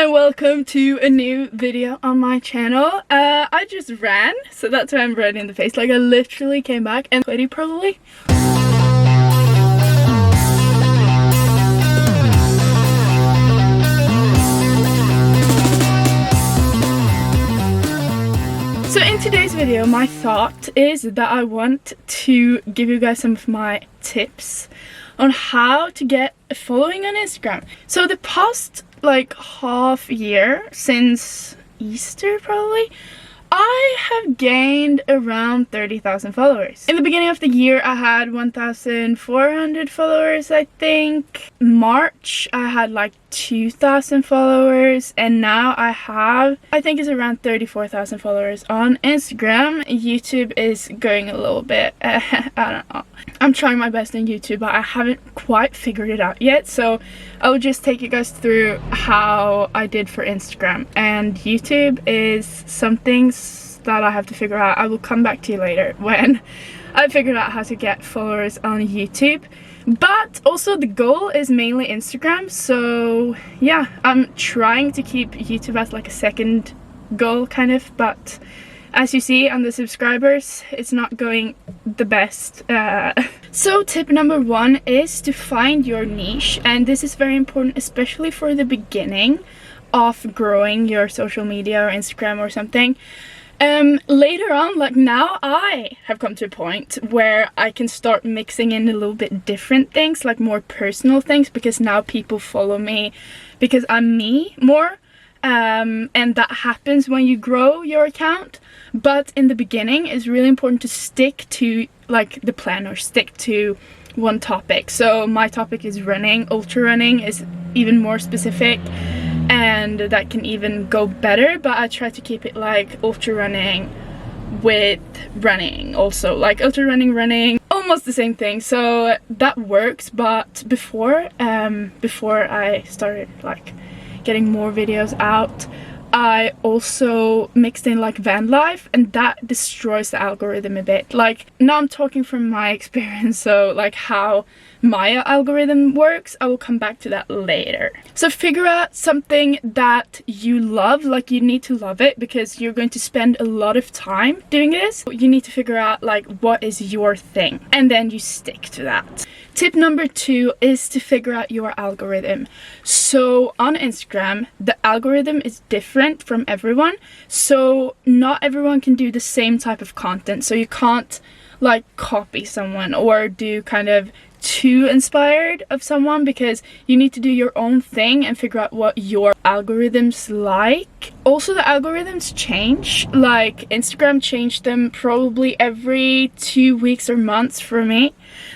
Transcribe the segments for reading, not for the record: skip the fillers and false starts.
and welcome to a new video on my channel. I just ran, so that's why I'm red in the face. Like I literally came back and sweaty probably. So in today's video, my thought is that I want to give you guys some of my tips on how to get a following on Instagram. So the past like half year, since Easter probably, I have gained around 30,000 followers. In the beginning of the year I had 1,400 followers, I think. March I had like 2,000 followers, and now I think it's around 34,000 followers on Instagram. YouTube is going a little bit, I don't know. I'm trying my best on YouTube, but I haven't quite figured it out yet, so I'll just take you guys through how I did for Instagram. And YouTube is something that I have to figure out. I will come back to you later when I figured out how to get followers on YouTube. But also the goal is mainly Instagram, so yeah, I'm trying to keep YouTube as like a second goal kind of, but as you see on the subscribers, it's not going the best. So tip number one is to find your niche, and this is very important, especially for the beginning of growing your social media or Instagram or something. Later on, like now, I have come to a point where I can start mixing in a little bit different things, like more personal things, because now people follow me because I'm me more. And that happens when you grow your account, but in the beginning it's really important to stick to like the plan, or stick to one topic. So my topic is running. Ultra running is even more specific, and that can even go better, but I try to keep it like ultra running with running, also like ultra running, almost the same thing, so that works. But before I started like getting more videos out, I also mixed in like van life, and that destroys the algorithm a bit. Like now I'm talking from my experience, so like how my algorithm works, I will come back to that later. So figure out something that you love. Like you need to love it because you're going to spend a lot of time doing this. You need to figure out like what is your thing, and then you stick to that. Tip number two is to figure out your algorithm. So on Instagram, the algorithm is different from everyone, so not everyone can do the same type of content. So you can't like copy someone or do kind of too inspired of someone, because you need to do your own thing and figure out what your algorithms like. Also the algorithms change, like Instagram changed them probably every 2 weeks or months for me.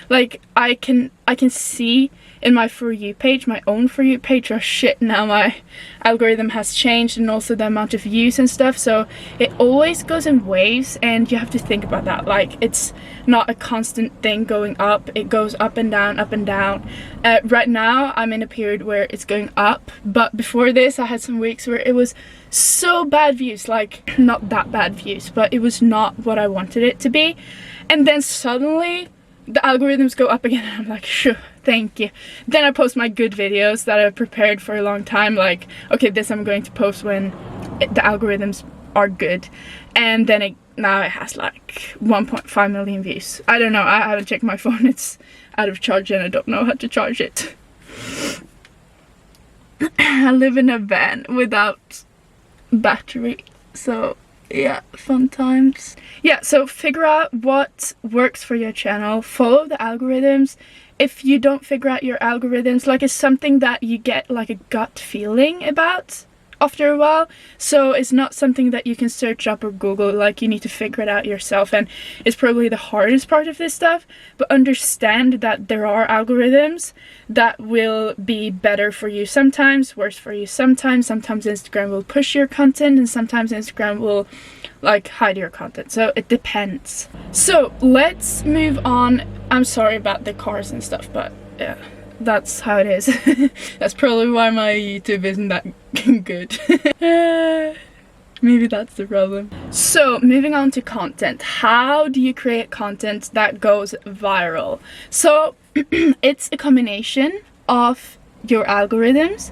Like I can see in my For You page, my own For You page, oh shit, now my algorithm has changed, and also the amount of views and stuff. So it always goes in waves, and you have to think about that. Like it's not a constant thing going up, it goes up and down, up and down. Right now I'm in a period where it's going up, but before this I had some weeks where it was so bad views, like not that bad views, but it was not what I wanted it to be. And then suddenly the algorithms go up again, and I'm like, sure, thank you. Then I post my good videos that I've prepared for a long time, like okay, this I'm going to post when the algorithms are good, and then now it has like 1.5 million views. I don't know, I haven't checked my phone, it's out of charge and I don't know how to charge it. I live in a van without battery, so yeah, fun times. Yeah, so figure out what works for your channel, follow the algorithms. If you don't figure out your algorithms, like it's something that you get like a gut feeling about after a while, so it's not something that you can search up or Google. Like you need to figure it out yourself, and it's probably the hardest part of this stuff. But understand that there are algorithms that will be better for you sometimes, worse for you sometimes. Sometimes Instagram will push your content, and sometimes Instagram will like hide your content, so it depends. So let's move on. I'm sorry about the cars and stuff, but yeah, that's how it is. That's probably why my YouTube isn't that good. Maybe that's the problem. So moving on to content. How do you create content that goes viral? So it's a combination of your algorithms,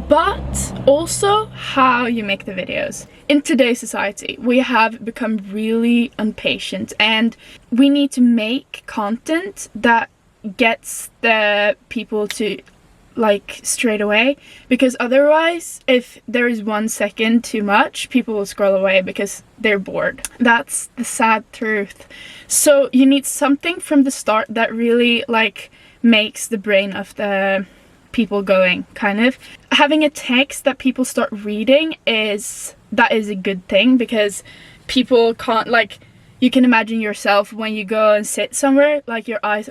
but also how you make the videos. In today's society, we have become really impatient, and we need to make content that gets the people to like straight away, because otherwise, if there is 1 second too much, people will scroll away because they're bored. That's the sad truth. So you need something from the start that really like makes the brain of the people going, kind of. Having a text that people start reading is a good thing, because people can't, like, you can imagine yourself when you go and sit somewhere, like your eyes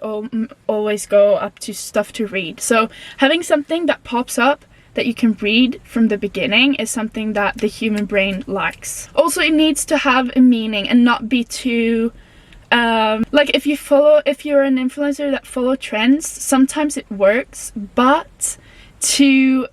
always go up to stuff to read. So having something that pops up that you can read from the beginning is something that the human brain likes. Also, it needs to have a meaning and not be too like, if you're an influencer that follow trends, sometimes it works, but to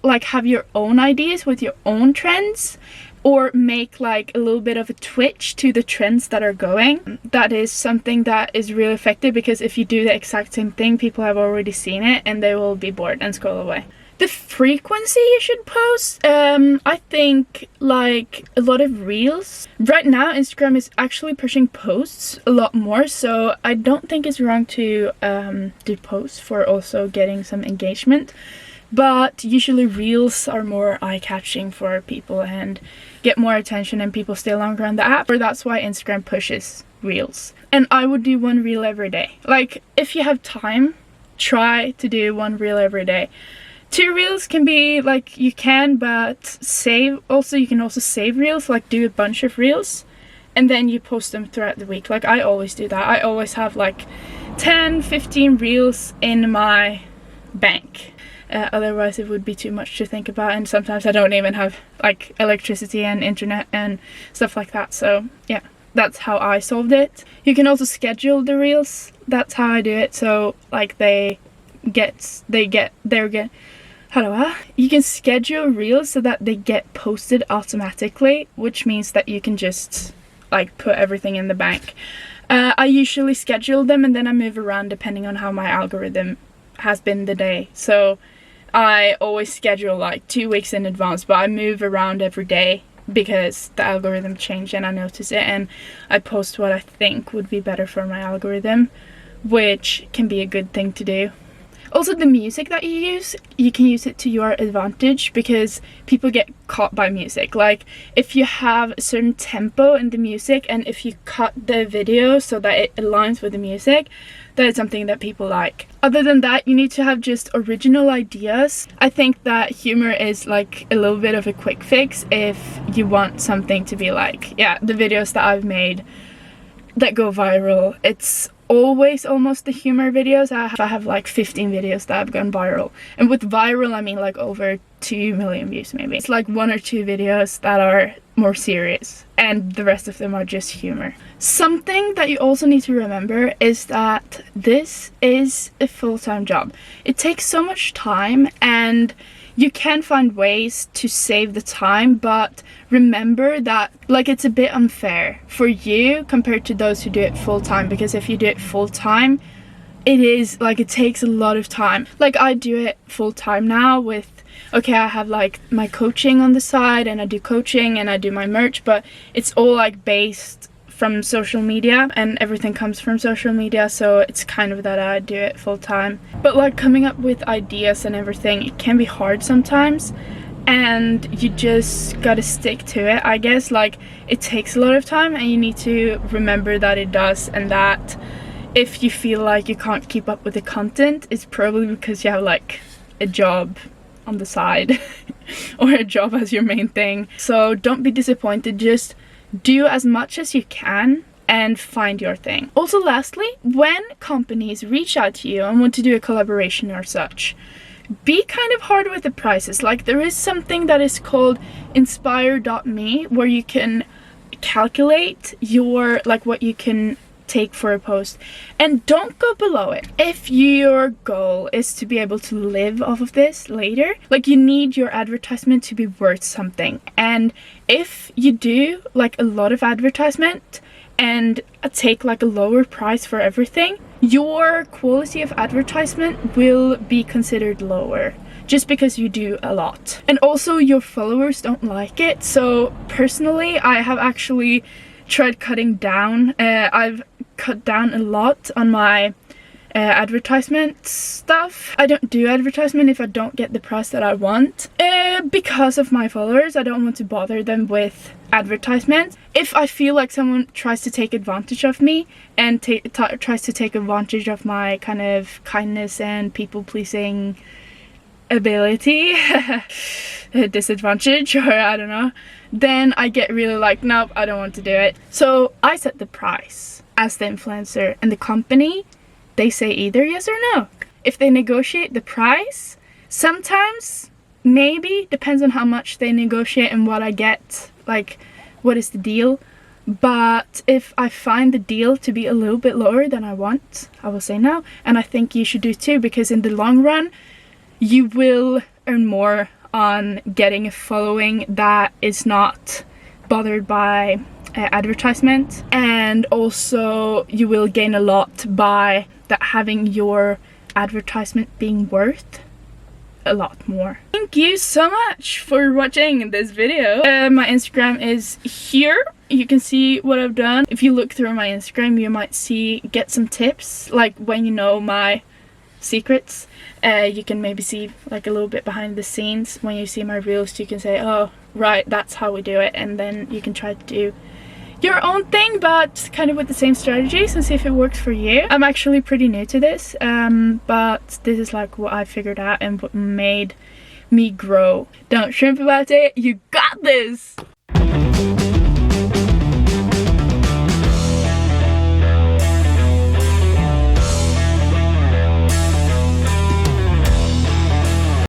like have your own ideas with your own trends, or make like a little bit of a twitch to the trends that are going, that is something that is really effective, because if you do the exact same thing, people have already seen it and they will be bored and scroll away. The frequency you should post, I think like a lot of reels. Right now Instagram is actually pushing posts a lot more, so I don't think it's wrong to do posts for also getting some engagement. But usually reels are more eye-catching for people and get more attention, and people stay longer on the app. Or that's why Instagram pushes reels. And I would do 1 reel every day. Like, if you have time, try to do 1 reel every day. 2 reels can be like, you can, but you can also save reels, like do a bunch of reels and then you post them throughout the week. Like, I always do that. I always have like 10-15 reels in my bank. Otherwise it would be too much to think about, and sometimes I don't even have like electricity and internet and stuff like that. So yeah, that's how I solved it. You can also schedule the reels. That's how I do it. So like you can schedule reels so that they get posted automatically, which means that you can just like put everything in the bank. I usually schedule them and then I move around depending on how my algorithm has been the day. So I always schedule like 2 weeks in advance, but I move around every day because the algorithm changed and I notice it, and I post what I think would be better for my algorithm, which can be a good thing to do. Also, the music that you use, you can use it to your advantage, because people get caught by music. Like, if you have a certain tempo in the music and if you cut the video so that it aligns with the music, that is something that people like. Other than that, you need to have just original ideas. I think that humor is like a little bit of a quick fix if you want something to be like, yeah, the videos that I've made that go viral, it's always almost the humor videos. I have like 15 videos that have gone viral, and with viral I mean like over 2 million views maybe. It's like 1 or 2 videos that are more serious and the rest of them are just humor. Something that you also need to remember is that this is a full-time job. It takes so much time, and you can find ways to save the time, but remember that like it's a bit unfair for you compared to those who do it full-time, because if you do it full-time, it is like, it takes a lot of time. Like, I do it full-time now with, okay, I have like my coaching on the side, and I do coaching and I do my merch, but it's all like based from social media and everything comes from social media, so it's kind of that I do it full-time. But like coming up with ideas and everything, it can be hard sometimes, and you just gotta stick to it, I guess. Like, it takes a lot of time and you need to remember that it does, and that if you feel like you can't keep up with the content, it's probably because you have like a job on the side or a job as your main thing. So don't be disappointed, just do as much as you can and find your thing. Also, lastly, when companies reach out to you and want to do a collaboration or such, be kind of hard with the prices. Like, there is something that is called inspire.me where you can calculate your, like, what you can take for a post, and don't go below it. If your goal is to be able to live off of this later, like, you need your advertisement to be worth something. And if you do like a lot of advertisement and take like a lower price for everything, your quality of advertisement will be considered lower. just because you do a lot. And also your followers don't like it. So personally, I have actually tried cutting down. I've cut down a lot on my advertisement stuff. I don't do advertisement if I don't get the price that I want, because of my followers. I don't want to bother them with advertisements. If I feel like someone tries to take advantage of me and tries to take advantage of my kind of kindness and people-pleasing ability, disadvantage, or I don't know, then I get really like, nope, I don't want to do it. So I set the price as the influencer, and the company, they say either yes or no. If they negotiate the price, sometimes, maybe, depends on how much they negotiate and what I get, like what is the deal. But if I find the deal to be a little bit lower than I want, I will say no. And I think you should do too, because in the long run, you will earn more on getting a following that is not bothered by advertisement, and also you will gain a lot by that having your advertisement being worth a lot more. Thank you so much for watching this video. My Instagram is here. You can see what I've done. If you look through my Instagram, you might get some tips, like when you know my secrets. You can maybe see like a little bit behind the scenes. When you see my reels, you can say, oh right, that's how we do it, and then you can try to do your own thing, but kind of with the same strategies, and see if it works for you. I'm actually pretty new to this, but this is like what I figured out and what made me grow. Don't shrimp about it, you got this!